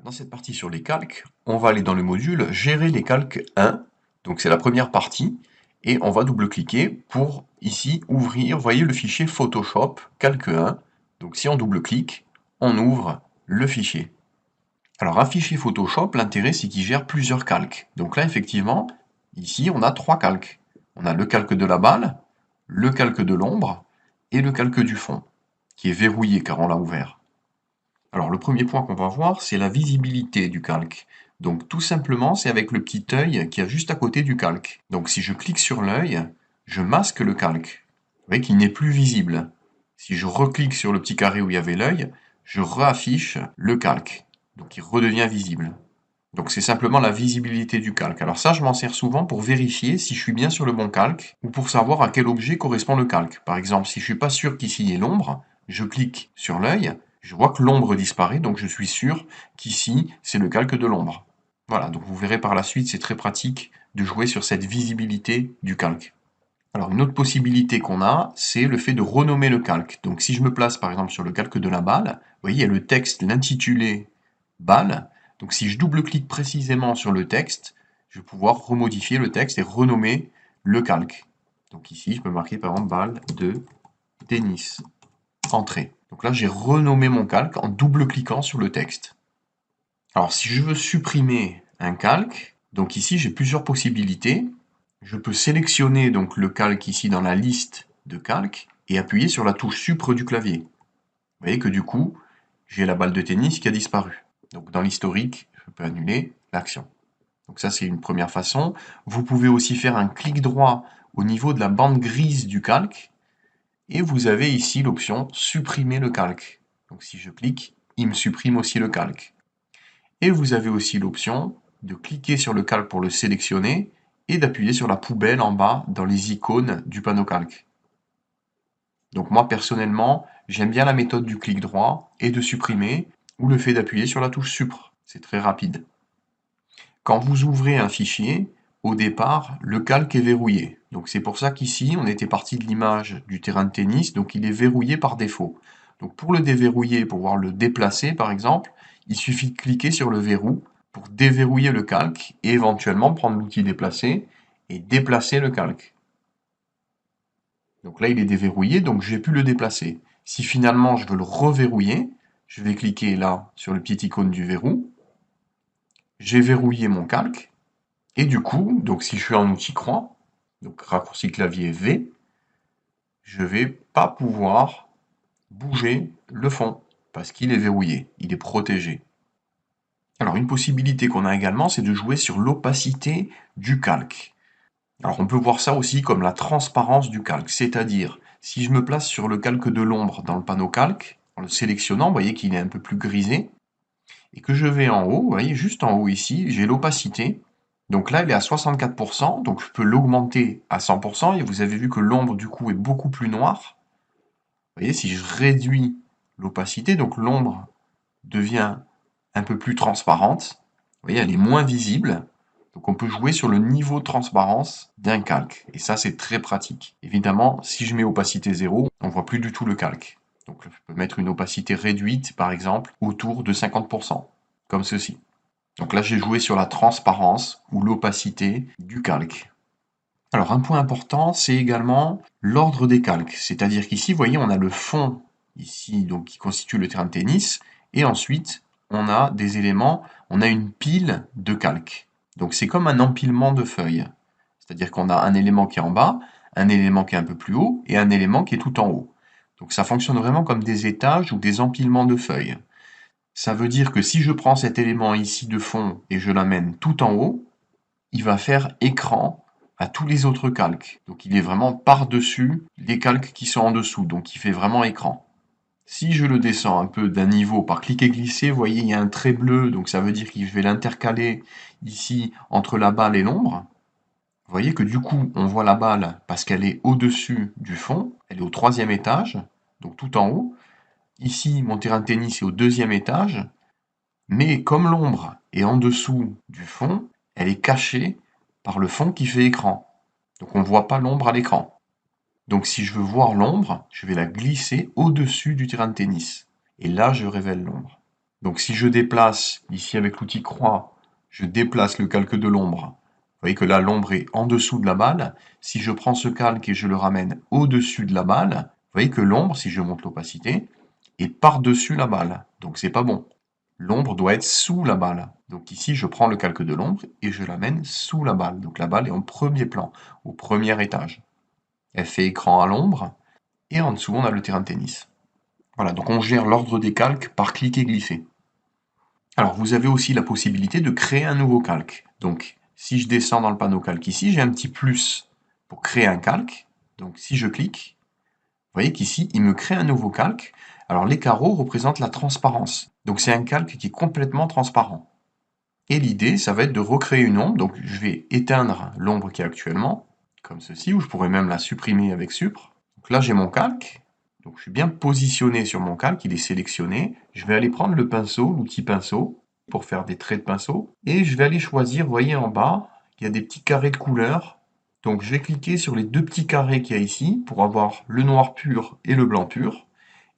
Dans cette partie sur les calques, on va aller dans le module Gérer les calques 1. Donc c'est la première partie. Et on va double-cliquer pour ici ouvrir, vous voyez le fichier Photoshop calque 1. Donc si on double-clique, on ouvre le fichier. Alors un fichier Photoshop, l'intérêt c'est qu'il gère plusieurs calques. Donc là effectivement, ici on a 3 calques. On a le calque de la balle, le calque de l'ombre et le calque du fond, qui est verrouillé car on l'a ouvert. Alors le premier point qu'on va voir, c'est la visibilité du calque. Donc tout simplement, c'est avec le petit œil qui est juste à côté du calque. Donc si je clique sur l'œil, je masque le calque. Vous voyez qu'il n'est plus visible. Si je reclique sur le petit carré où il y avait l'œil, je réaffiche le calque. Donc il redevient visible. Donc c'est simplement la visibilité du calque. Alors ça, je m'en sers souvent pour vérifier si je suis bien sur le bon calque ou pour savoir à quel objet correspond le calque. Par exemple, si je suis pas sûr qu'ici il y ait l'ombre, je clique sur l'œil, je vois que l'ombre disparaît, donc je suis sûr qu'ici c'est le calque de l'ombre. Voilà, donc vous verrez par la suite, c'est très pratique de jouer sur cette visibilité du calque. Alors une autre possibilité qu'on a, c'est le fait de renommer le calque. Donc si je me place par exemple sur le calque de la balle, vous voyez, il y a le texte, l'intitulé balle. Donc si je double-clique précisément sur le texte, je vais pouvoir remodifier le texte et renommer le calque. Donc ici, je peux marquer par exemple balle de tennis, entrée. Donc là, j'ai renommé mon calque en double-cliquant sur le texte. Alors si je veux supprimer un calque, donc ici j'ai plusieurs possibilités. Je peux sélectionner donc le calque ici dans la liste de calques et appuyer sur la touche Supre du clavier. Vous voyez que du coup, j'ai la balle de tennis qui a disparu. Donc dans l'historique, je peux annuler l'action. Donc ça, c'est une première façon. Vous pouvez aussi faire un clic droit au niveau de la bande grise du calque et vous avez ici l'option supprimer le calque. Donc si je clique, il me supprime aussi le calque. Et vous avez aussi l'option de cliquer sur le calque pour le sélectionner et d'appuyer sur la poubelle en bas dans les icônes du panneau calque. Donc moi personnellement, j'aime bien la méthode du clic droit et de supprimer ou le fait d'appuyer sur la touche Supre. C'est très rapide. Quand vous ouvrez un fichier, au départ, le calque est verrouillé. Donc c'est pour ça qu'ici, on était parti de l'image du terrain de tennis, donc il est verrouillé par défaut. Donc pour le déverrouiller, pour pouvoir le déplacer par exemple, il suffit de cliquer sur le verrou pour déverrouiller le calque et éventuellement prendre l'outil déplacer et déplacer le calque. Donc là, il est déverrouillé, donc j'ai pu le déplacer. Si finalement je veux le reverrouiller, je vais cliquer là sur le petit icône du verrou. J'ai verrouillé mon calque. Et du coup, donc si je suis en outil croix, donc raccourci clavier V, je vais pas pouvoir bouger le fond parce qu'il est verrouillé, il est protégé. Alors une possibilité qu'on a également, c'est de jouer sur l'opacité du calque. Alors on peut voir ça aussi comme la transparence du calque, c'est-à-dire si je me place sur le calque de l'ombre dans le panneau calque, en le sélectionnant, vous voyez qu'il est un peu plus grisé, et que je vais en haut, vous voyez juste en haut ici, j'ai l'opacité. Donc là, elle est à 64%, donc je peux l'augmenter à 100%, et vous avez vu que l'ombre du coup est beaucoup plus noire. Vous voyez, si je réduis l'opacité, donc l'ombre devient un peu plus transparente, vous voyez, elle est moins visible, donc on peut jouer sur le niveau de transparence d'un calque, et ça c'est très pratique. Évidemment, si je mets opacité 0, on voit plus du tout le calque. Donc je peux mettre une opacité réduite, par exemple, autour de 50%, comme ceci. Donc là j'ai joué sur la transparence ou l'opacité du calque. Alors un point important, c'est également l'ordre des calques. C'est-à-dire qu'ici, vous voyez, on a le fond, ici, donc qui constitue le terrain de tennis, et ensuite, on a des éléments, on a une pile de calques. Donc c'est comme un empilement de feuilles. C'est-à-dire qu'on a un élément qui est en bas, un élément qui est un peu plus haut, et un élément qui est tout en haut. Donc ça fonctionne vraiment comme des étages ou des empilements de feuilles. Ça veut dire que si je prends cet élément ici de fond et je l'amène tout en haut, il va faire écran à tous les autres calques. Donc il est vraiment par-dessus les calques qui sont en dessous, donc il fait vraiment écran. Si je le descends un peu d'un niveau par cliquer glisser, vous voyez il y a un trait bleu, donc ça veut dire que je vais l'intercaler ici entre la balle et l'ombre. Vous voyez que du coup on voit la balle parce qu'elle est au-dessus du fond, elle est au 3e étage, donc tout en haut. Ici mon terrain de tennis est au 2e étage, mais comme l'ombre est en dessous du fond, elle est cachée par le fond qui fait écran. Donc on ne voit pas l'ombre à l'écran. Donc si je veux voir l'ombre, je vais la glisser au-dessus du terrain de tennis. Et là, je révèle l'ombre. Donc si je déplace, ici avec l'outil croix, je déplace le calque de l'ombre. Vous voyez que là, l'ombre est en dessous de la balle. Si je prends ce calque et je le ramène au-dessus de la balle, vous voyez que l'ombre, si je monte l'opacité, est par-dessus la balle. Donc c'est pas bon. L'ombre doit être sous la balle. Donc ici, je prends le calque de l'ombre et je l'amène sous la balle. Donc la balle est en premier plan, au premier étage. Elle fait écran à l'ombre et en dessous, on a le terrain de tennis. Voilà, donc on gère l'ordre des calques par clic et glisser. Alors, vous avez aussi la possibilité de créer un nouveau calque. Donc, si je descends dans le panneau calque ici, j'ai un petit plus pour créer un calque. Donc, si je clique, vous voyez qu'ici, il me crée un nouveau calque. Alors, les carreaux représentent la transparence. Donc, c'est un calque qui est complètement transparent. Et l'idée, ça va être de recréer une ombre. Donc, je vais éteindre l'ombre qui est actuellement, comme ceci, ou je pourrais même la supprimer avec Supr. Donc là, j'ai mon calque. Donc, je suis bien positionné sur mon calque, il est sélectionné. Je vais aller prendre le pinceau, l'outil pinceau, pour faire des traits de pinceau. Et je vais aller choisir, vous voyez en bas, il y a des petits carrés de couleur. Donc, je vais cliquer sur les deux petits carrés qu'il y a ici, pour avoir le noir pur et le blanc pur.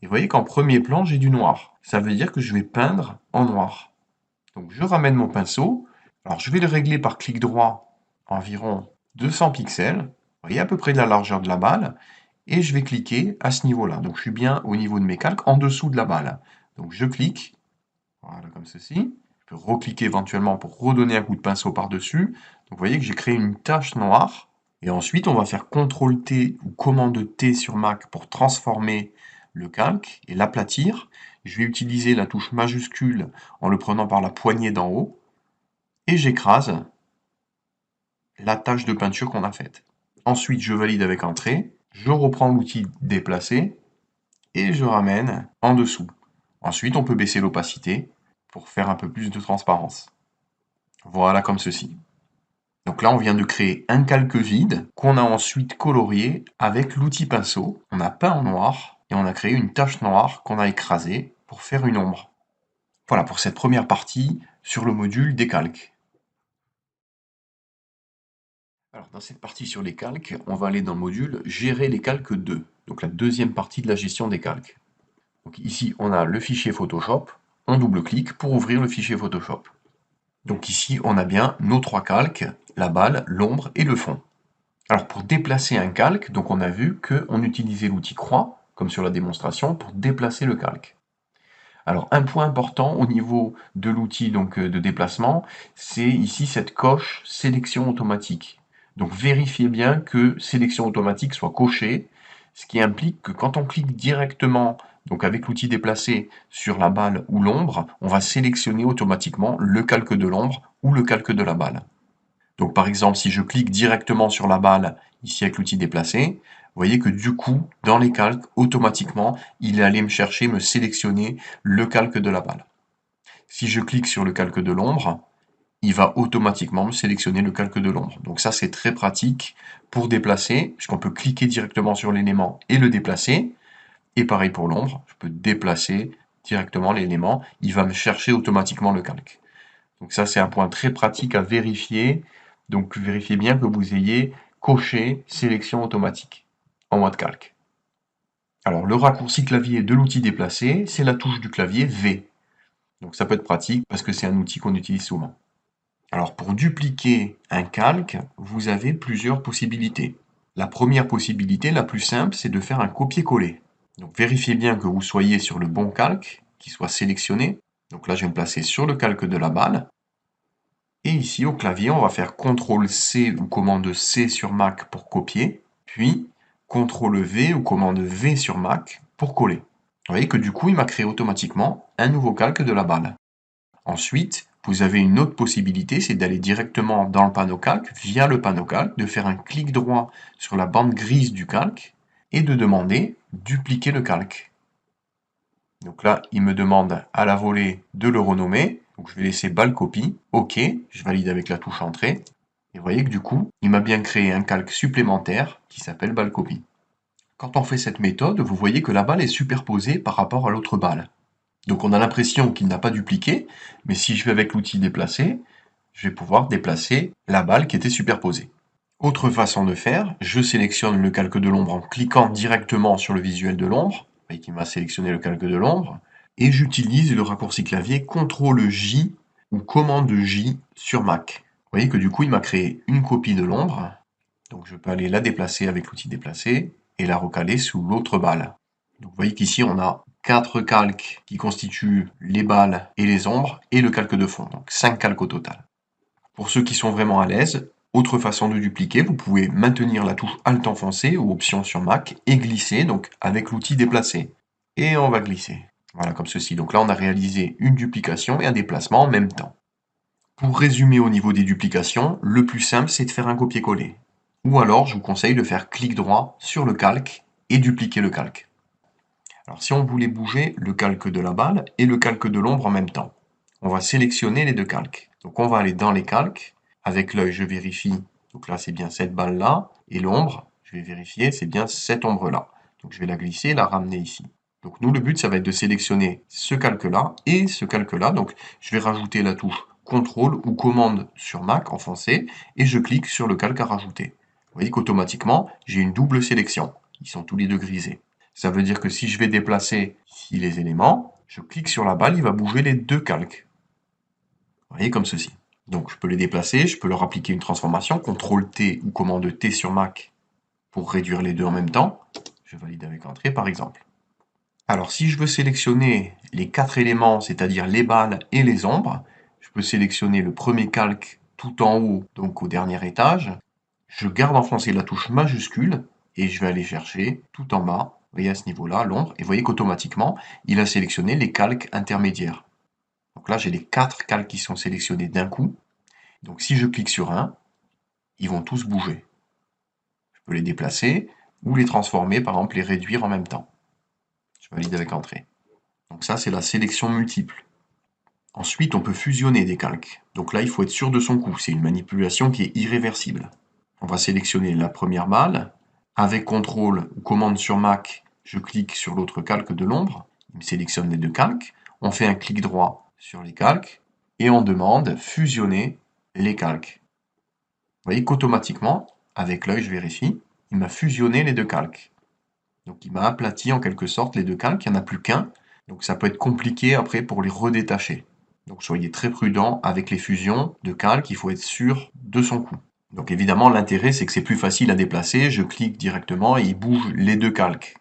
Et vous voyez qu'en premier plan, j'ai du noir. Ça veut dire que je vais peindre en noir. Donc, je ramène mon pinceau. Alors, je vais le régler par clic droit, environ 200 pixels. Vous voyez à peu près de la largeur de la balle. Et je vais cliquer à ce niveau-là. Donc je suis bien au niveau de mes calques, en dessous de la balle. Donc je clique, voilà comme ceci. Je peux recliquer éventuellement pour redonner un coup de pinceau par-dessus. Donc vous voyez que j'ai créé une tache noire. Et ensuite, on va faire CTRL-T ou commande T sur Mac pour transformer le calque et l'aplatir. Je vais utiliser la touche majuscule en le prenant par la poignée d'en haut. Et j'écrase la tache de peinture qu'on a faite. Ensuite, je valide avec Entrée. Je reprends l'outil Déplacer et je ramène en dessous. Ensuite, on peut baisser l'opacité pour faire un peu plus de transparence. Voilà comme ceci. Donc là, on vient de créer un calque vide qu'on a ensuite colorié avec l'outil pinceau. On a peint en noir et on a créé une tache noire qu'on a écrasée pour faire une ombre. Voilà pour cette première partie sur le module des calques. Alors, dans cette partie sur les calques, on va aller dans le module Gérer les calques 2, donc la deuxième partie de la gestion des calques. Donc ici, on a le fichier Photoshop, on double-clique pour ouvrir le fichier Photoshop. Donc ici, on a bien nos trois calques, la balle, l'ombre et le fond. Alors pour déplacer un calque, donc on a vu qu'on utilisait l'outil croix, comme sur la démonstration, pour déplacer le calque. Alors un point important au niveau de l'outil de déplacement, c'est ici cette coche sélection automatique. Donc vérifiez bien que sélection automatique soit cochée, ce qui implique que quand on clique directement, donc avec l'outil déplacer, sur la balle ou l'ombre, on va sélectionner automatiquement le calque de l'ombre ou le calque de la balle. Donc par exemple, si je clique directement sur la balle, ici avec l'outil déplacer, vous voyez que du coup, dans les calques, automatiquement, il est allé me chercher, me sélectionner le calque de la balle. Si je clique sur le calque de l'ombre, il va automatiquement me sélectionner le calque de l'ombre. Donc ça, c'est très pratique pour déplacer, puisqu'on peut cliquer directement sur l'élément et le déplacer. Et pareil pour l'ombre, je peux déplacer directement l'élément, il va me chercher automatiquement le calque. Donc ça, c'est un point très pratique à vérifier. Donc vérifiez bien que vous ayez coché sélection automatique en mode calque. Alors le raccourci clavier de l'outil déplacé, c'est la touche du clavier V. Donc ça peut être pratique parce que c'est un outil qu'on utilise souvent. Alors pour dupliquer un calque, vous avez plusieurs possibilités. La première possibilité, la plus simple, c'est de faire un copier-coller. Donc vérifiez bien que vous soyez sur le bon calque, qu'il soit sélectionné. Donc là, je vais me placer sur le calque de la balle. Et ici, au clavier, on va faire CTRL-C ou commande C sur Mac pour copier, puis CTRL-V ou commande V sur Mac pour coller. Vous voyez que du coup, il m'a créé automatiquement un nouveau calque de la balle. Ensuite, vous avez une autre possibilité, c'est d'aller directement dans le panneau calque, via le panneau calque, de faire un clic droit sur la bande grise du calque et de demander dupliquer le calque. Donc là, il me demande à la volée de le renommer. Donc je vais laisser balle copie. OK, je valide avec la touche entrée. Et vous voyez que du coup, il m'a bien créé un calque supplémentaire qui s'appelle balle copie. Quand on fait cette méthode, vous voyez que la balle est superposée par rapport à l'autre balle. Donc on a l'impression qu'il n'a pas dupliqué, mais si je vais avec l'outil déplacer, je vais pouvoir déplacer la balle qui était superposée. Autre façon de faire, je sélectionne le calque de l'ombre en cliquant directement sur le visuel de l'ombre. Vous voyez qu'il m'a sélectionné le calque de l'ombre. et j'utilise le raccourci clavier CTRL-J ou commande-J sur Mac. Vous voyez que du coup, il m'a créé une copie de l'ombre. Donc je peux aller la déplacer avec l'outil déplacer et la recaler sous l'autre balle. Donc vous voyez qu'ici, on a 4 calques qui constituent les balles et les ombres et le calque de fond. Donc 5 calques au total. Pour ceux qui sont vraiment à l'aise, autre façon de dupliquer, vous pouvez maintenir la touche Alt enfoncée ou Option sur Mac et glisser donc avec l'outil déplacer. Et on va glisser. Voilà, comme ceci. Donc là, on a réalisé une duplication et un déplacement en même temps. Pour résumer au niveau des duplications, le plus simple, c'est de faire un copier-coller. Ou alors, je vous conseille de faire clic droit sur le calque et dupliquer le calque. Alors, si on voulait bouger le calque de la balle et le calque de l'ombre en même temps, on va sélectionner les deux calques. Donc, on va aller dans les calques. Avec l'œil, je vérifie. Donc là, c'est bien cette balle-là. Et l'ombre, je vais vérifier, c'est bien cette ombre-là. Donc, je vais la glisser et la ramener ici. Donc, nous, le but, ça va être de sélectionner ce calque-là et ce calque-là. Donc, je vais rajouter la touche CTRL ou commande sur Mac enfoncée et je clique sur le calque à rajouter. Vous voyez qu'automatiquement, j'ai une double sélection. Ils sont tous les deux grisés. Ça veut dire que si je vais déplacer ici les éléments, je clique sur la balle, il va bouger les deux calques. Vous voyez, comme ceci. Donc je peux les déplacer, je peux leur appliquer une transformation, CTRL-T ou commande T sur Mac pour réduire les deux en même temps. Je valide avec Entrée par exemple. Alors si je veux sélectionner les 4 éléments, c'est-à-dire les balles et les ombres, je peux sélectionner le premier calque tout en haut, donc au dernier étage. Je garde enfoncé la touche majuscule et je vais aller chercher tout en bas, vous voyez à ce niveau-là, l'ombre, et vous voyez qu'automatiquement, il a sélectionné les calques intermédiaires. Donc là, j'ai les 4 calques qui sont sélectionnés d'un coup. Donc si je clique sur un, ils vont tous bouger. Je peux les déplacer ou les transformer, par exemple les réduire en même temps. Je valide avec Entrée. Donc ça, c'est la sélection multiple. Ensuite, on peut fusionner des calques. Donc là, il faut être sûr de son coup. C'est une manipulation qui est irréversible. On va sélectionner la première balle. Avec CTRL ou commande sur Mac, je clique sur l'autre calque de l'ombre. Il me sélectionne les deux calques. On fait un clic droit sur les calques et on demande fusionner les calques. Vous voyez qu'automatiquement, avec l'œil, je vérifie, il m'a fusionné les deux calques. Donc il m'a aplati en quelque sorte les deux calques, il n'y en a plus qu'un. Donc ça peut être compliqué après pour les redétacher. Donc soyez très prudent avec les fusions de calques, il faut être sûr de son coup. Donc évidemment, l'intérêt, c'est que c'est plus facile à déplacer. Je clique directement et il bouge les deux calques.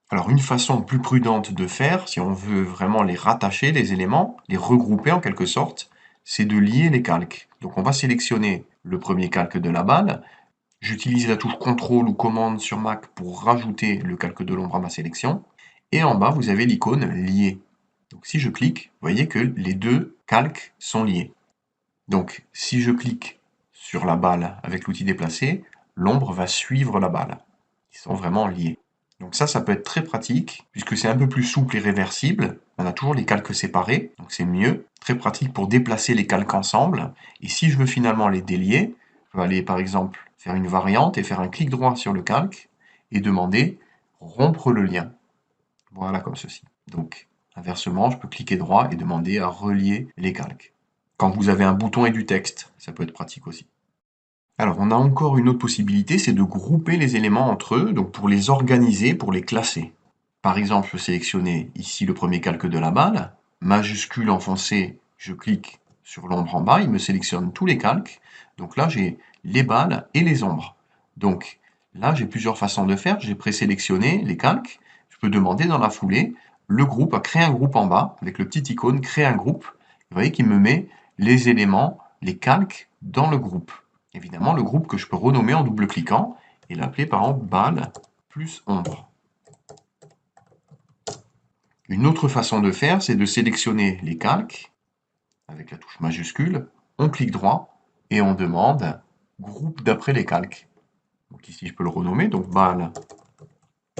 Alors une façon plus prudente de faire, si on veut vraiment les rattacher, les éléments, les regrouper en quelque sorte, c'est de lier les calques. Donc on va sélectionner le premier calque de la balle. J'utilise la touche CTRL ou commande sur Mac pour rajouter le calque de l'ombre à ma sélection. Et en bas, vous avez l'icône lier. Donc si je clique, vous voyez que les deux calques sont liés. Donc si je clique sur la balle avec l'outil déplacer, l'ombre va suivre la balle. Ils sont vraiment liés. Donc ça peut être très pratique, puisque c'est un peu plus souple et réversible. On a toujours les calques séparés, donc c'est mieux. Très pratique pour déplacer les calques ensemble. Et si je veux finalement les délier, je vais aller par exemple faire une variante et faire un clic droit sur le calque et demander rompre le lien. Voilà, comme ceci. Donc inversement, je peux cliquer droit et demander à relier les calques. Quand vous avez un bouton et du texte, ça peut être pratique aussi. Alors, on a encore une autre possibilité, c'est de grouper les éléments entre eux, donc pour les organiser, pour les classer. Par exemple, je peux sélectionner ici le premier calque de la balle, majuscule enfoncé, je clique sur l'ombre en bas, il me sélectionne tous les calques. Donc là, j'ai les balles et les ombres. Donc là, j'ai plusieurs façons de faire. J'ai présélectionné les calques. Je peux demander dans la foulée le groupe à créer un groupe en bas, avec le petit icône créer un groupe. Vous voyez qu'il me met les éléments, les calques dans le groupe. Évidemment, le groupe que je peux renommer en double-cliquant et l'appeler par exemple balle plus ombre. Une autre façon de faire, c'est de sélectionner les calques avec la touche majuscule, on clique droit et on demande groupe d'après les calques. Donc ici, je peux le renommer, donc balle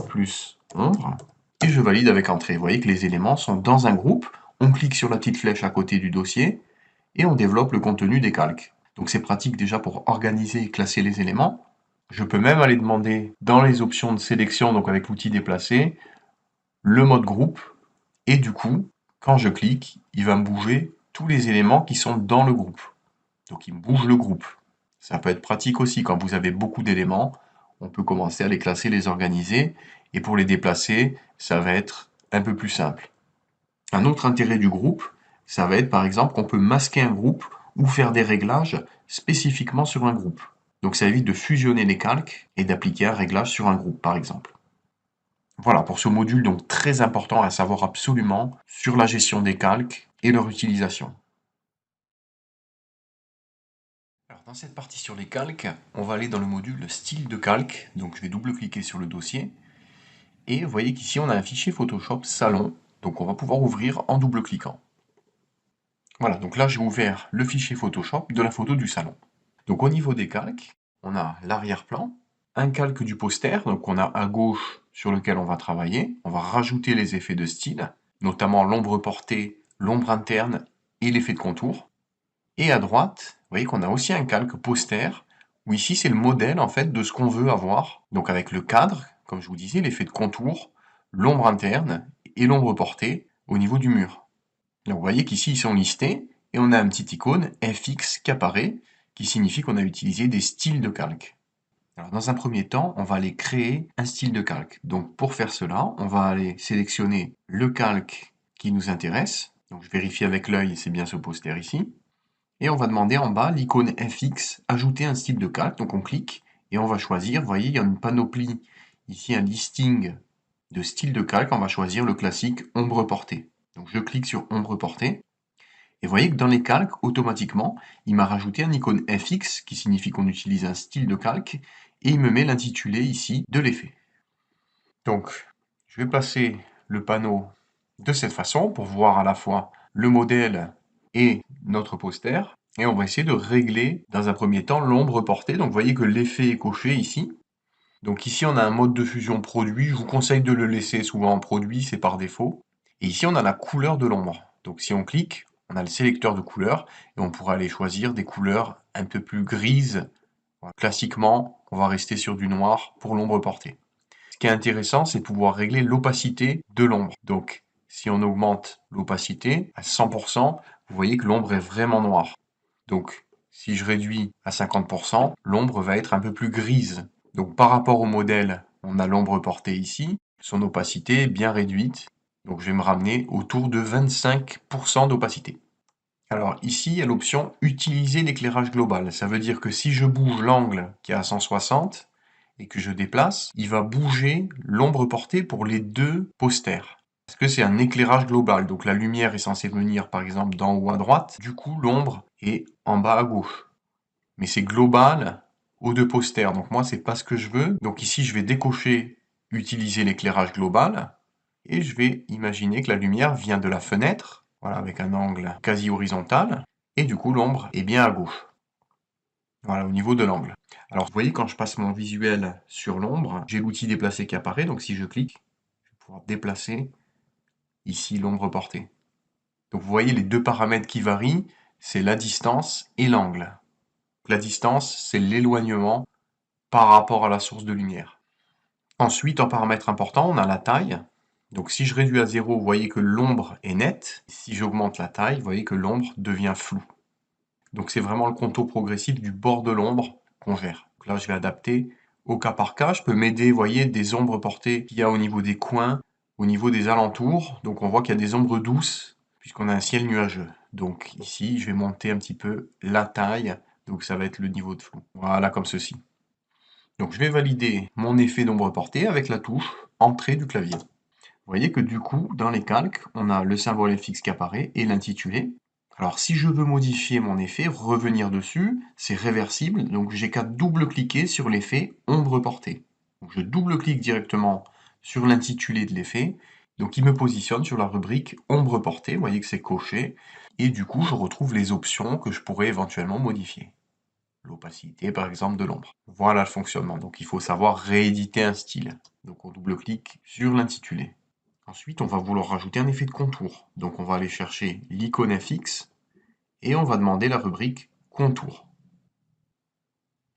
plus ombre, et je valide avec entrée. Vous voyez que les éléments sont dans un groupe, on clique sur la petite flèche à côté du dossier et on développe le contenu des calques. Donc c'est pratique déjà pour organiser et classer les éléments. Je peux même aller demander dans les options de sélection, donc avec l'outil déplacer, le mode groupe, et du coup, quand je clique, il va me bouger tous les éléments qui sont dans le groupe. Donc il me bouge le groupe. Ça peut être pratique aussi quand vous avez beaucoup d'éléments, on peut commencer à les classer, les organiser, et pour les déplacer, ça va être un peu plus simple. Un autre intérêt du groupe, ça va être par exemple qu'on peut masquer un groupe ou faire des réglages spécifiquement sur un groupe. Donc ça évite de fusionner les calques et d'appliquer un réglage sur un groupe par exemple. Voilà pour ce module donc très important à savoir absolument sur la gestion des calques et leur utilisation. Alors dans cette partie sur les calques, on va aller dans le module style de calque. Donc je vais double-cliquer sur le dossier et vous voyez qu'ici on a un fichier Photoshop salon. Donc on va pouvoir ouvrir en double-cliquant. Voilà, donc là j'ai ouvert le fichier Photoshop de la photo du salon. Donc au niveau des calques, on a l'arrière-plan, un calque du poster, donc on a à gauche sur lequel on va travailler. On va rajouter les effets de style, notamment l'ombre portée, l'ombre interne et l'effet de contour. Et à droite, vous voyez qu'on a aussi un calque poster, où ici c'est le modèle en fait de ce qu'on veut avoir. Donc avec le cadre, comme je vous disais, l'effet de contour, l'ombre interne et l'ombre portée au niveau du mur. Donc vous voyez qu'ici ils sont listés, et on a un petit icône FX qui apparaît, qui signifie qu'on a utilisé des styles de calque. Alors dans un premier temps, on va aller créer un style de calque. Donc pour faire cela, on va aller sélectionner le calque qui nous intéresse. Donc je vérifie avec l'œil, c'est bien ce poster ici. Et on va demander en bas l'icône FX, ajouter un style de calque. Donc on clique et on va choisir, vous voyez, il y a une panoplie, ici un listing de styles de calque. On va choisir le classique ombre portée. Donc je clique sur ombre portée. Et vous voyez que dans les calques, automatiquement, il m'a rajouté un icône FX, qui signifie qu'on utilise un style de calque, et il me met l'intitulé ici de l'effet. Donc, je vais placer le panneau de cette façon pour voir à la fois le modèle et notre poster. Et on va essayer de régler dans un premier temps l'ombre portée. Donc vous voyez que l'effet est coché ici. Donc ici on a un mode de fusion produit. Je vous conseille de le laisser souvent en produit, c'est par défaut. Et ici on a la couleur de l'ombre. Donc si on clique, on a le sélecteur de couleurs et on pourra aller choisir des couleurs un peu plus grises. Voilà. Classiquement, on va rester sur du noir pour l'ombre portée. Ce qui est intéressant, c'est de pouvoir régler l'opacité de l'ombre. Donc, si on augmente l'opacité à 100%, vous voyez que l'ombre est vraiment noire. Donc, si je réduis à 50%, l'ombre va être un peu plus grise. Donc, par rapport au modèle, on a l'ombre portée ici. Son opacité est bien réduite. Donc, je vais me ramener autour de 25% d'opacité. Alors ici, il y a l'option utiliser l'éclairage global. Ça veut dire que si je bouge l'angle qui est à 160 et que je déplace, il va bouger l'ombre portée pour les deux posters. Parce que c'est un éclairage global, donc la lumière est censée venir par exemple d'en haut à droite, du coup l'ombre est en bas à gauche. Mais c'est global aux deux posters, donc moi c'est pas ce que je veux. Donc ici je vais décocher utiliser l'éclairage global, et je vais imaginer que la lumière vient de la fenêtre, voilà, avec un angle quasi horizontal, et du coup l'ombre est bien à gauche, voilà, au niveau de l'angle. Alors vous voyez, quand je passe mon visuel sur l'ombre, j'ai l'outil déplacer qui apparaît, donc si je clique, je vais pouvoir déplacer ici l'ombre portée. Donc vous voyez les deux paramètres qui varient, c'est la distance et l'angle. La distance, c'est l'éloignement par rapport à la source de lumière. Ensuite, en paramètre important, on a la taille. Donc si je réduis à 0, vous voyez que l'ombre est nette. Si j'augmente la taille, vous voyez que l'ombre devient floue. Donc c'est vraiment le contour progressif du bord de l'ombre qu'on gère. Donc là, je vais adapter au cas par cas. Je peux m'aider, vous voyez, des ombres portées qu'il y a au niveau des coins, au niveau des alentours. Donc on voit qu'il y a des ombres douces, puisqu'on a un ciel nuageux. Donc ici, je vais monter un petit peu la taille. Donc ça va être le niveau de flou. Voilà, comme ceci. Donc je vais valider mon effet d'ombre portée avec la touche Entrée du clavier. Vous voyez que du coup, dans les calques, on a le symbole FX qui apparaît et l'intitulé. Alors si je veux modifier mon effet, revenir dessus, c'est réversible, donc j'ai qu'à double-cliquer sur l'effet ombre portée. Donc je double-clique directement sur l'intitulé de l'effet, donc il me positionne sur la rubrique ombre portée, vous voyez que c'est coché, et du coup je retrouve les options que je pourrais éventuellement modifier. L'opacité par exemple de l'ombre. Voilà le fonctionnement, donc il faut savoir rééditer un style. Donc on double-clique sur l'intitulé. Ensuite, on va vouloir rajouter un effet de contour. Donc on va aller chercher l'icône FX et on va demander la rubrique contour.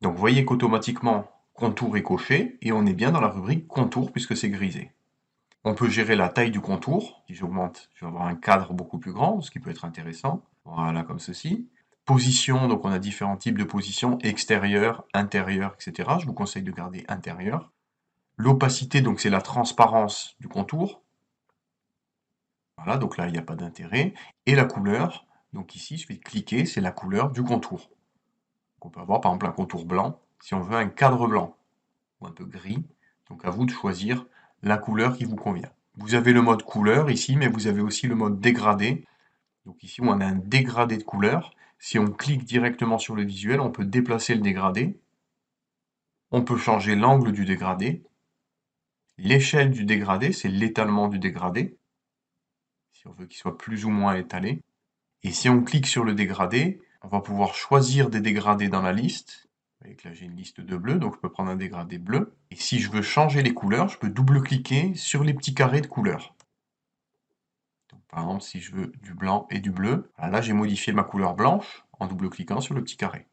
Donc vous voyez qu'automatiquement, contour est coché et on est bien dans la rubrique contour puisque c'est grisé. On peut gérer la taille du contour. Si j'augmente, je vais avoir un cadre beaucoup plus grand, ce qui peut être intéressant. Voilà, comme ceci. Position, donc on a différents types de positions, extérieure, intérieure, etc. Je vous conseille de garder intérieur. L'opacité, donc c'est la transparence du contour. Voilà, donc là, il n'y a pas d'intérêt. Et la couleur, donc ici, je vais cliquer, c'est la couleur du contour. Donc on peut avoir par exemple un contour blanc, si on veut un cadre blanc, ou un peu gris. Donc à vous de choisir la couleur qui vous convient. Vous avez le mode couleur ici, mais vous avez aussi le mode dégradé. Donc ici, on a un dégradé de couleur. Si on clique directement sur le visuel, on peut déplacer le dégradé. On peut changer l'angle du dégradé. L'échelle du dégradé, c'est l'étalement du dégradé, si on veut qu'il soit plus ou moins étalé. Et si on clique sur le dégradé, on va pouvoir choisir des dégradés dans la liste. Vous voyez que là j'ai une liste de bleus, donc je peux prendre un dégradé bleu. Et si je veux changer les couleurs, je peux double-cliquer sur les petits carrés de couleurs. Donc, par exemple, si je veux du blanc et du bleu, voilà, là j'ai modifié ma couleur blanche en double-cliquant sur le petit carré.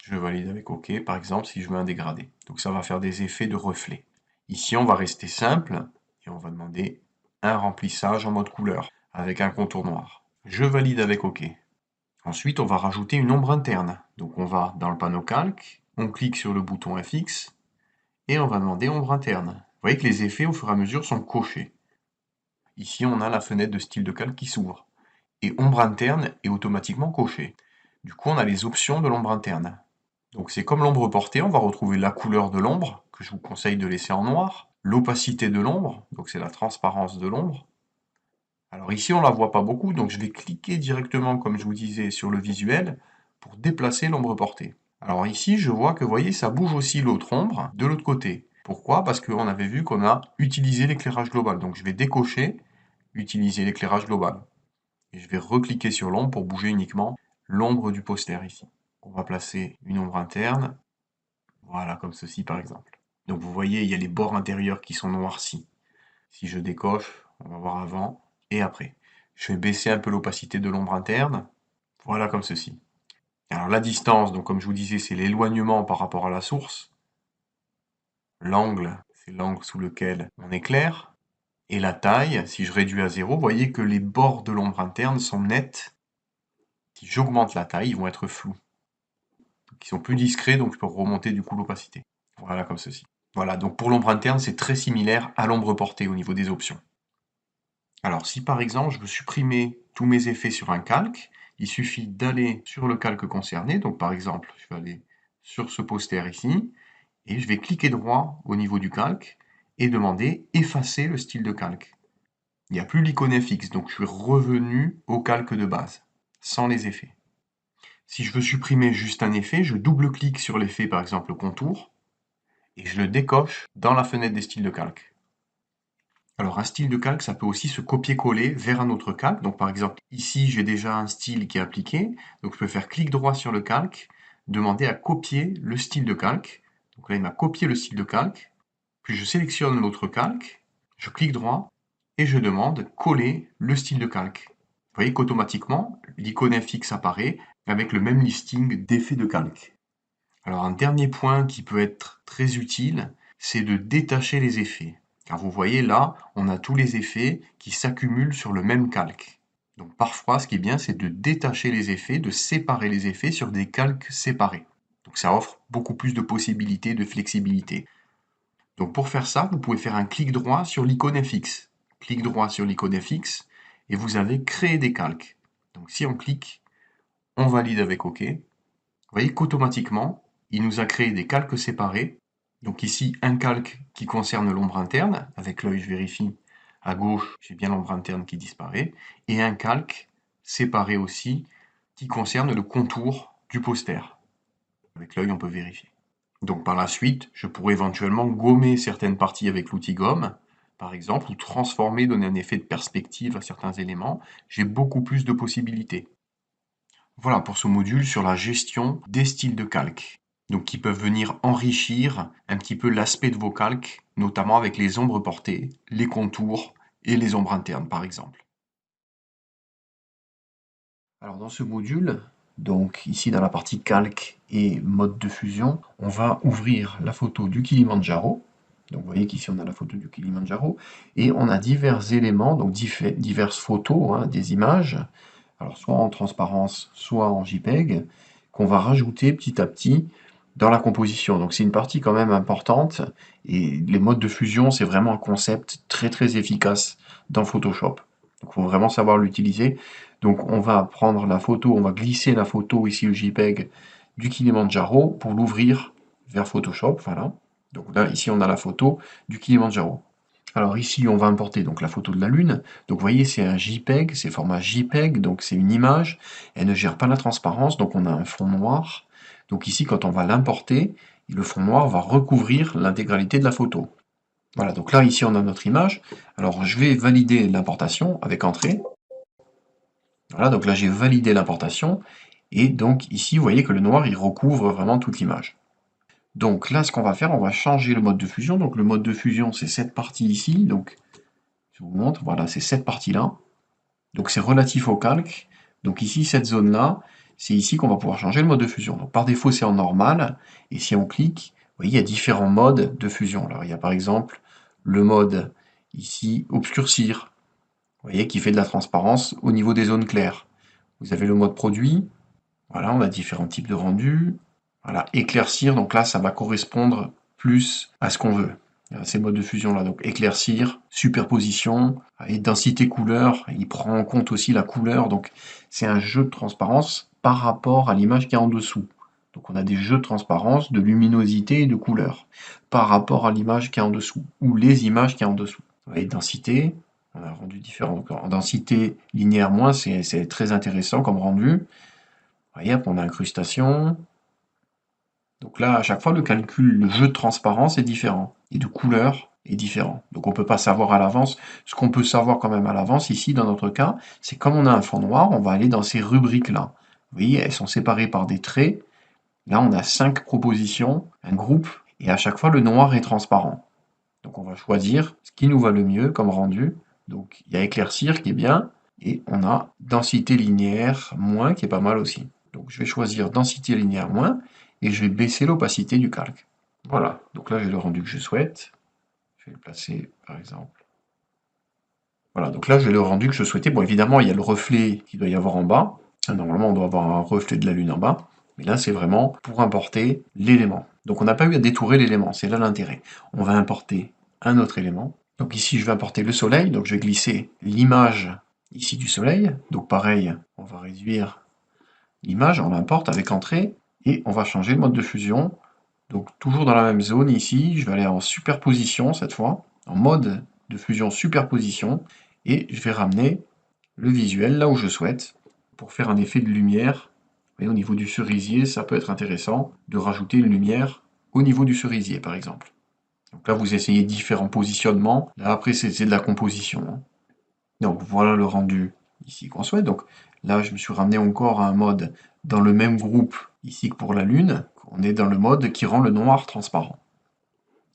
Je valide avec OK, par exemple, si je veux un dégradé. Donc ça va faire des effets de reflet. Ici, on va rester simple et on va demander un remplissage en mode couleur avec un contour noir. Je valide avec OK. Ensuite, on va rajouter une ombre interne. Donc on va dans le panneau calque, on clique sur le bouton FX et on va demander ombre interne. Vous voyez que les effets au fur et à mesure sont cochés. Ici, on a la fenêtre de style de calque qui s'ouvre. Et ombre interne est automatiquement cochée. Du coup, on a les options de l'ombre interne. Donc c'est comme l'ombre portée, on va retrouver la couleur de l'ombre, que je vous conseille de laisser en noir, l'opacité de l'ombre, donc c'est la transparence de l'ombre. Alors ici on la voit pas beaucoup, donc je vais cliquer directement, comme je vous disais, sur le visuel pour déplacer l'ombre portée. Alors ici je vois que, vous voyez, ça bouge aussi l'autre ombre de l'autre côté. Pourquoi? Parce qu'on avait vu qu'on a utilisé l'éclairage global. Donc je vais décocher, utiliser l'éclairage global. Et je vais recliquer sur l'ombre pour bouger uniquement l'ombre du poster ici. On va placer une ombre interne. Voilà, comme ceci par exemple. Donc vous voyez, il y a les bords intérieurs qui sont noircis. Si je décoche, on va voir avant et après. Je vais baisser un peu l'opacité de l'ombre interne. Voilà, comme ceci. Alors la distance, donc comme je vous disais, c'est l'éloignement par rapport à la source. L'angle, c'est l'angle sous lequel on éclaire. Et la taille, si je réduis à 0, vous voyez que les bords de l'ombre interne sont nets. Si j'augmente la taille, ils vont être flous. Donc, ils sont plus discrets, donc je peux remonter du coup l'opacité. Voilà, comme ceci. Voilà, donc pour l'ombre interne, c'est très similaire à l'ombre portée au niveau des options. Alors si par exemple je veux supprimer tous mes effets sur un calque, il suffit d'aller sur le calque concerné, donc par exemple je vais aller sur ce poster ici, et je vais cliquer droit au niveau du calque et demander effacer le style de calque. Il n'y a plus l'icône FX, donc je suis revenu au calque de base, sans les effets. Si je veux supprimer juste un effet, je double-clique sur l'effet, par exemple le contour, et je le décoche dans la fenêtre des styles de calque. Alors un style de calque, ça peut aussi se copier-coller vers un autre calque. Donc par exemple, ici j'ai déjà un style qui est appliqué, donc je peux faire clic droit sur le calque, demander à copier le style de calque. Donc là il m'a copié le style de calque, puis je sélectionne l'autre calque, je clique droit, et je demande coller le style de calque. Vous voyez qu'automatiquement, l'icône FX apparaît avec le même listing d'effets de calque. Alors un dernier point qui peut être très utile, c'est de détacher les effets. Car vous voyez là, on a tous les effets qui s'accumulent sur le même calque. Donc parfois, ce qui est bien, c'est de détacher les effets, de séparer les effets sur des calques séparés. Donc ça offre beaucoup plus de possibilités de flexibilité. Donc pour faire ça, vous pouvez faire un clic droit sur l'icône FX. Clic droit sur l'icône FX et vous avez créé des calques. Donc si on clique, on valide avec OK. Vous voyez qu'automatiquement, il nous a créé des calques séparés. Donc ici, un calque qui concerne l'ombre interne. Avec l'œil, je vérifie. À gauche, j'ai bien l'ombre interne qui disparaît. Et un calque séparé aussi qui concerne le contour du poster. Avec l'œil, on peut vérifier. Donc par la suite, je pourrais éventuellement gommer certaines parties avec l'outil gomme, par exemple, ou transformer, donner un effet de perspective à certains éléments. J'ai beaucoup plus de possibilités. Voilà pour ce module sur la gestion des styles de calque. Donc qui peuvent venir enrichir un petit peu l'aspect de vos calques, notamment avec les ombres portées, les contours et les ombres internes par exemple. Alors dans ce module, donc ici dans la partie calque et mode de fusion, on va ouvrir la photo du Kilimandjaro. Donc vous voyez qu'ici on a la photo du Kilimandjaro et on a divers éléments, donc diverses photos, hein, des images, alors soit en transparence, soit en JPEG, qu'on va rajouter petit à petit dans la composition. Donc c'est une partie quand même importante et les modes de fusion, c'est vraiment un concept très très efficace dans Photoshop. Donc, il faut vraiment savoir l'utiliser. Donc, on va prendre la photo, on va glisser la photo, ici le JPEG, du Kilimandjaro pour l'ouvrir vers Photoshop, voilà. Donc là, ici, on a la photo du Kilimandjaro. Alors ici, on va importer donc la photo de la Lune. Donc vous voyez, c'est un JPEG, c'est format JPEG, donc c'est une image. Elle ne gère pas la transparence, donc on a un fond noir. Donc ici, quand on va l'importer, le fond noir va recouvrir l'intégralité de la photo. Voilà, donc là, ici, on a notre image. Alors je vais valider l'importation avec Entrée. Voilà, donc là, j'ai validé l'importation. Et donc ici, vous voyez que le noir, il recouvre vraiment toute l'image. Donc là, ce qu'on va faire, on va changer le mode de fusion. Donc le mode de fusion, c'est cette partie ici. Donc je vous montre, voilà, c'est cette partie-là. Donc c'est relatif au calque. Donc ici, cette zone-là, c'est ici qu'on va pouvoir changer le mode de fusion. Donc par défaut, c'est en normal. Et si on clique, vous voyez, il y a différents modes de fusion. Alors il y a par exemple le mode ici, obscurcir. Vous voyez, qui fait de la transparence au niveau des zones claires. Vous avez le mode produit. Voilà, on a différents types de rendus. Voilà, éclaircir, donc là, ça va correspondre plus à ce qu'on veut. Ces modes de fusion-là, donc éclaircir, superposition, et densité couleur, il prend en compte aussi la couleur, donc c'est un jeu de transparence par rapport à l'image qui est en dessous. Donc on a des jeux de transparence, de luminosité et de couleur par rapport à l'image qui est en dessous, ou les images qui est en dessous. Vous voyez, densité, on a un rendu différent. Donc, en densité linéaire moins, c'est très intéressant comme rendu. Vous voyez, on a incrustation, donc là, à chaque fois, le calcul, le jeu de transparence est différent, et de couleur est différent. Donc on ne peut pas savoir à l'avance. Ce qu'on peut savoir quand même à l'avance, ici, dans notre cas, c'est comme on a un fond noir, on va aller dans ces rubriques-là. Vous voyez, elles sont séparées par des traits. Là, on a 5 propositions, un groupe, et à chaque fois, le noir est transparent. Donc on va choisir ce qui nous va le mieux comme rendu. Donc il y a éclaircir qui est bien, et on a densité linéaire moins qui est pas mal aussi. Donc je vais choisir densité linéaire moins, et je vais baisser l'opacité du calque. Voilà, donc là j'ai le rendu que je souhaite. Je vais le placer par exemple. Voilà, donc là j'ai le rendu que je souhaitais. Bon, évidemment, il y a le reflet qu'il doit y avoir en bas. Normalement, on doit avoir un reflet de la Lune en bas. Mais là, c'est vraiment pour importer l'élément. Donc on n'a pas eu à détourer l'élément, c'est là l'intérêt. On va importer un autre élément. Donc ici, je vais importer le soleil. Donc je vais glisser l'image ici du soleil. Donc pareil, on va réduire l'image, on l'importe avec entrée. Et on va changer le mode de fusion. Donc toujours dans la même zone ici, je vais aller en superposition cette fois, en mode de fusion superposition, et je vais ramener le visuel là où je souhaite, pour faire un effet de lumière. Et au niveau du cerisier, ça peut être intéressant de rajouter une lumière au niveau du cerisier par exemple. Donc là vous essayez différents positionnements, là après c'est de la composition, hein. Donc voilà le rendu ici qu'on souhaite. Donc là je me suis ramené encore à un mode dans le même groupe ici que pour la Lune. On est dans le mode qui rend le noir transparent.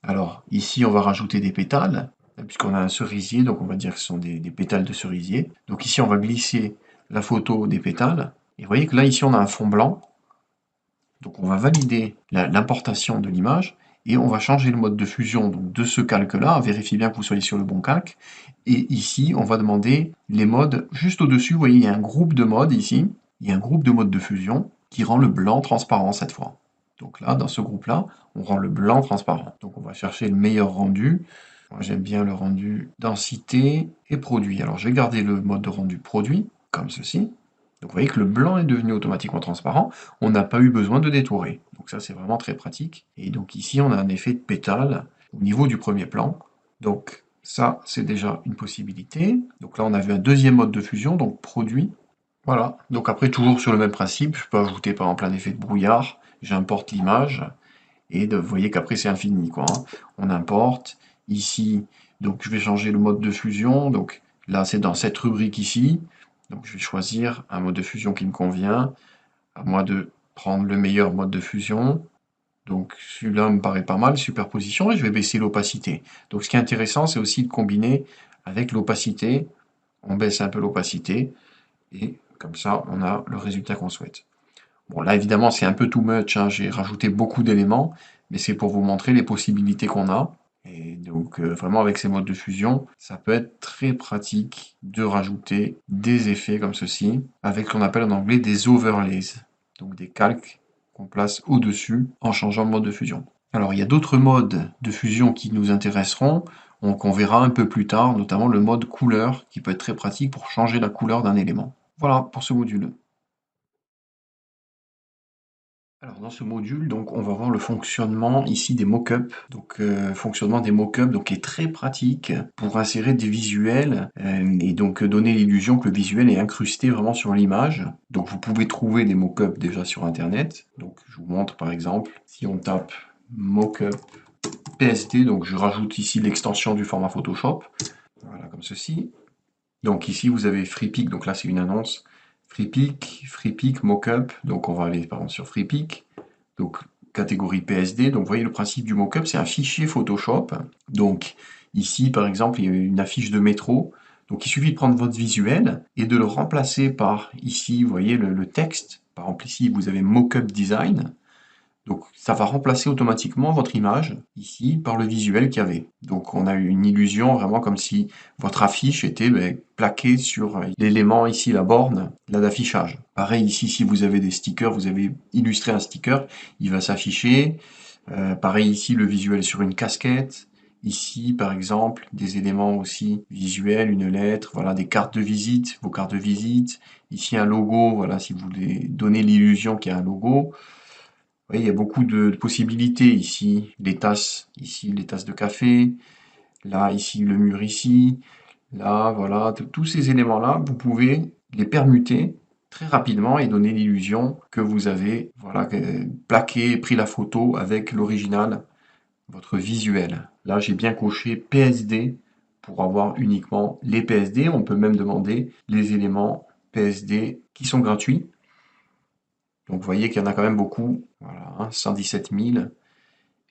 Alors ici on va rajouter des pétales, puisqu'on a un cerisier, donc on va dire que ce sont des pétales de cerisier. Donc ici on va glisser la photo des pétales. Et vous voyez que là ici on a un fond blanc. Donc on va valider l'importation de l'image et on va changer le mode de fusion donc, de ce calque-là. Vérifiez bien que vous soyez sur le bon calque. Et ici, on va demander les modes juste au-dessus. Vous voyez, il y a un groupe de modes ici. Il y a un groupe de modes de fusion qui rend le blanc transparent cette fois. Donc là, dans ce groupe-là, on rend le blanc transparent. Donc on va chercher le meilleur rendu. Moi, j'aime bien le rendu densité et produit. Alors je vais garder le mode de rendu produit, comme ceci. Donc vous voyez que le blanc est devenu automatiquement transparent, on n'a pas eu besoin de détourer. Donc ça c'est vraiment très pratique. Et donc ici on a un effet de pétale au niveau du premier plan. Donc ça c'est déjà une possibilité. Donc là on a vu un deuxième mode de fusion, donc produit. Voilà, donc après toujours sur le même principe, je peux ajouter par exemple un effet de brouillard, j'importe l'image, et vous voyez qu'après c'est infini quoi, hein. On importe, ici, donc je vais changer le mode de fusion, donc là c'est dans cette rubrique ici, donc je vais choisir un mode de fusion qui me convient, à moi de prendre le meilleur mode de fusion, donc celui-là me paraît pas mal, superposition, et je vais baisser l'opacité. Donc ce qui est intéressant c'est aussi de combiner avec l'opacité, on baisse un peu l'opacité, et comme ça on a le résultat qu'on souhaite. Bon, là, évidemment, c'est un peu too much, hein, j'ai rajouté beaucoup d'éléments, mais c'est pour vous montrer les possibilités qu'on a. Et donc, vraiment, avec ces modes de fusion, ça peut être très pratique de rajouter des effets comme ceci, avec ce qu'on appelle en anglais des overlays, donc des calques qu'on place au-dessus en changeant de mode de fusion. Alors, il y a d'autres modes de fusion qui nous intéresseront. Donc on verra un peu plus tard, notamment le mode couleur, qui peut être très pratique pour changer la couleur d'un élément. Voilà pour ce module. Alors dans ce module, donc on va voir le fonctionnement ici des mock-ups. Donc fonctionnement des mock-ups donc qui est très pratique pour insérer des visuels et donc donner l'illusion que le visuel est incrusté vraiment sur l'image. Donc vous pouvez trouver des mock-ups déjà sur internet. Donc je vous montre par exemple si on tape mock-up PSD, donc je rajoute ici l'extension du format Photoshop. Voilà comme ceci. Donc ici vous avez FreePic, donc là c'est une annonce. FreePic, Mockup, donc on va aller par exemple sur FreePic, donc catégorie PSD, donc vous voyez le principe du mockup, c'est un fichier Photoshop. Donc ici par exemple il y a une affiche de métro, donc il suffit de prendre votre visuel et de le remplacer par ici, vous voyez le texte, par exemple ici vous avez Mockup Design, donc ça va remplacer automatiquement votre image, ici, par le visuel qu'il y avait. Donc on a une illusion vraiment comme si votre affiche était plaquée sur l'élément ici, la borne, là d'affichage. Pareil ici, si vous avez des stickers, vous avez illustré un sticker, il va s'afficher. Pareil ici, le visuel sur une casquette. Ici, par exemple, des éléments aussi visuels, une lettre, voilà, des cartes de visite, vos cartes de visite. Ici, un logo, voilà, si vous voulez donner l'illusion qu'il y a un logo. Oui, il y a beaucoup de possibilités ici. Les tasses, ici, les tasses de café. Là, ici, le mur ici. Là, voilà. Tous ces éléments-là, vous pouvez les permuter très rapidement et donner l'illusion que vous avez, voilà, plaqué, pris la photo avec l'original, votre visuel. Là, j'ai bien coché PSD pour avoir uniquement les PSD. On peut même demander les éléments PSD qui sont gratuits. Donc vous voyez qu'il y en a quand même beaucoup, voilà, hein, 117 000,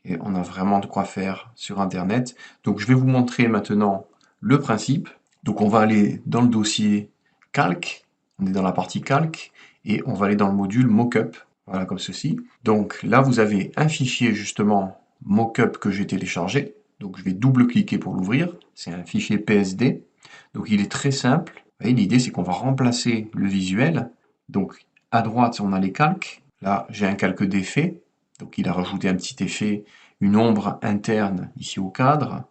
et on a vraiment de quoi faire sur Internet. Donc je vais vous montrer maintenant le principe. Donc on va aller dans le dossier calque, on est dans la partie calque, et on va aller dans le module mockup, voilà comme ceci. Donc là vous avez un fichier justement mockup que j'ai téléchargé, donc je vais double-cliquer pour l'ouvrir, c'est un fichier PSD, donc il est très simple. Vous voyez, l'idée c'est qu'on va remplacer le visuel, donc à droite on a les calques, là j'ai un calque d'effet, donc il a rajouté un petit effet, une ombre interne ici au cadre,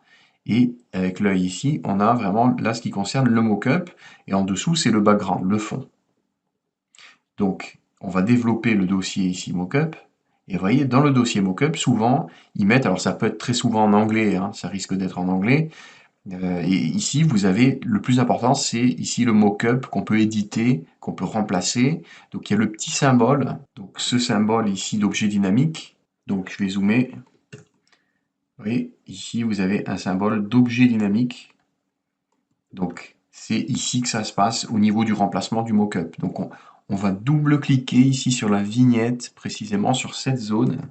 et avec l'œil ici, on a vraiment là ce qui concerne le mock-up, et en dessous c'est le background, le fond. Donc on va développer le dossier ici mock-up, et vous voyez dans le dossier mock-up, souvent ils mettent, alors ça peut être très souvent en anglais, hein, ça risque d'être en anglais, et ici vous avez, le plus important c'est ici le mock-up qu'on peut éditer, qu'on peut remplacer, donc il y a le petit symbole, donc ce symbole ici d'objet dynamique, donc je vais zoomer. Vous voyez, ici vous avez un symbole d'objet dynamique. Donc c'est ici que ça se passe au niveau du remplacement du mock-up. Donc on va double-cliquer ici sur la vignette, précisément sur cette zone.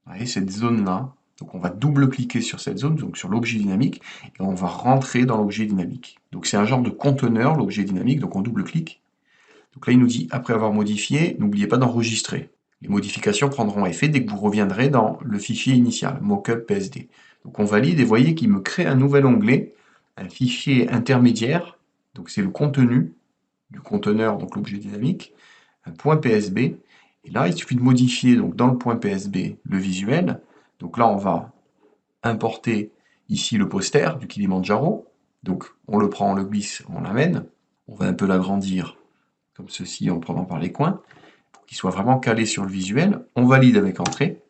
Vous voyez, cette zone-là. Donc on va double-cliquer sur cette zone, donc sur l'objet dynamique, et on va rentrer dans l'objet dynamique. Donc c'est un genre de conteneur, l'objet dynamique, donc on double-clique. Donc là il nous dit, après avoir modifié, n'oubliez pas d'enregistrer. Les modifications prendront effet dès que vous reviendrez dans le fichier initial, mockup PSD. Donc on valide et voyez qu'il me crée un nouvel onglet, un fichier intermédiaire, donc c'est le contenu du conteneur, donc l'objet dynamique, un point PSB, et là il suffit de modifier donc dans le point PSB le visuel, donc là on va importer ici le poster du Kilimandjaro, donc on le prend, on le glisse, on l'amène, on va un peu l'agrandir comme ceci en prenant par les coins, pour qu'il soit vraiment calé sur le visuel, on valide avec entrée.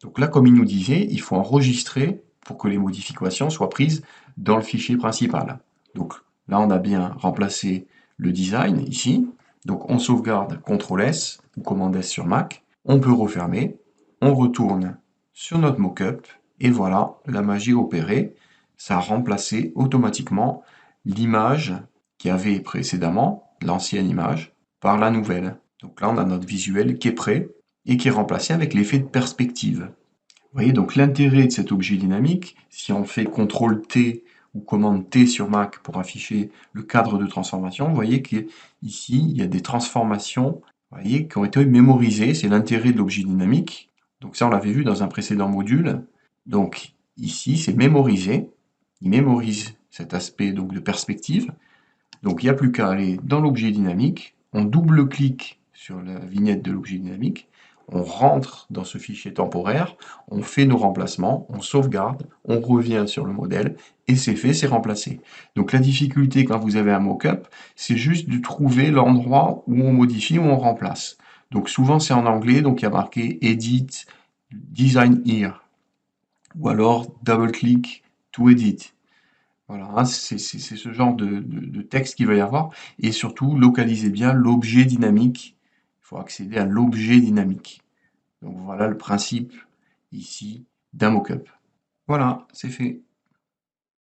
Donc là, comme il nous disait, il faut enregistrer pour que les modifications soient prises dans le fichier principal. Donc là, on a bien remplacé le design ici. Donc on sauvegarde CTRL-S ou commande S sur Mac. On peut refermer. On retourne sur notre mockup. Et voilà, la magie opérée. Ça a remplacé automatiquement l'image qu'il y avait précédemment, l'ancienne image, par la nouvelle. Donc là, on a notre visuel qui est prêt et qui est remplacé avec l'effet de perspective. Vous voyez, donc l'intérêt de cet objet dynamique, si on fait CTRL-T ou commande T sur Mac pour afficher le cadre de transformation, vous voyez qu'ici, il y a des transformations, vous voyez, qui ont été mémorisées. C'est l'intérêt de l'objet dynamique. Donc ça, on l'avait vu dans un précédent module. Donc ici, c'est mémorisé. Il mémorise cet aspect donc, de perspective. Donc il n'y a plus qu'à aller dans l'objet dynamique. On double-clique sur la vignette de l'objet dynamique. on rentre dans ce fichier temporaire, on fait nos remplacements, on sauvegarde, on revient sur le modèle, et c'est fait, c'est remplacé. Donc la difficulté quand vous avez un mock-up, c'est juste de trouver l'endroit où on modifie, où on remplace. Donc souvent c'est en anglais, donc il y a marqué Edit, Design Here, ou alors Double-click to Edit. Voilà, hein, c'est ce genre de texte qu'il va y avoir. Et surtout, localisez bien l'objet dynamique. Il faut accéder à l'objet dynamique. Donc voilà le principe ici d'un mock-up. Voilà, c'est fait.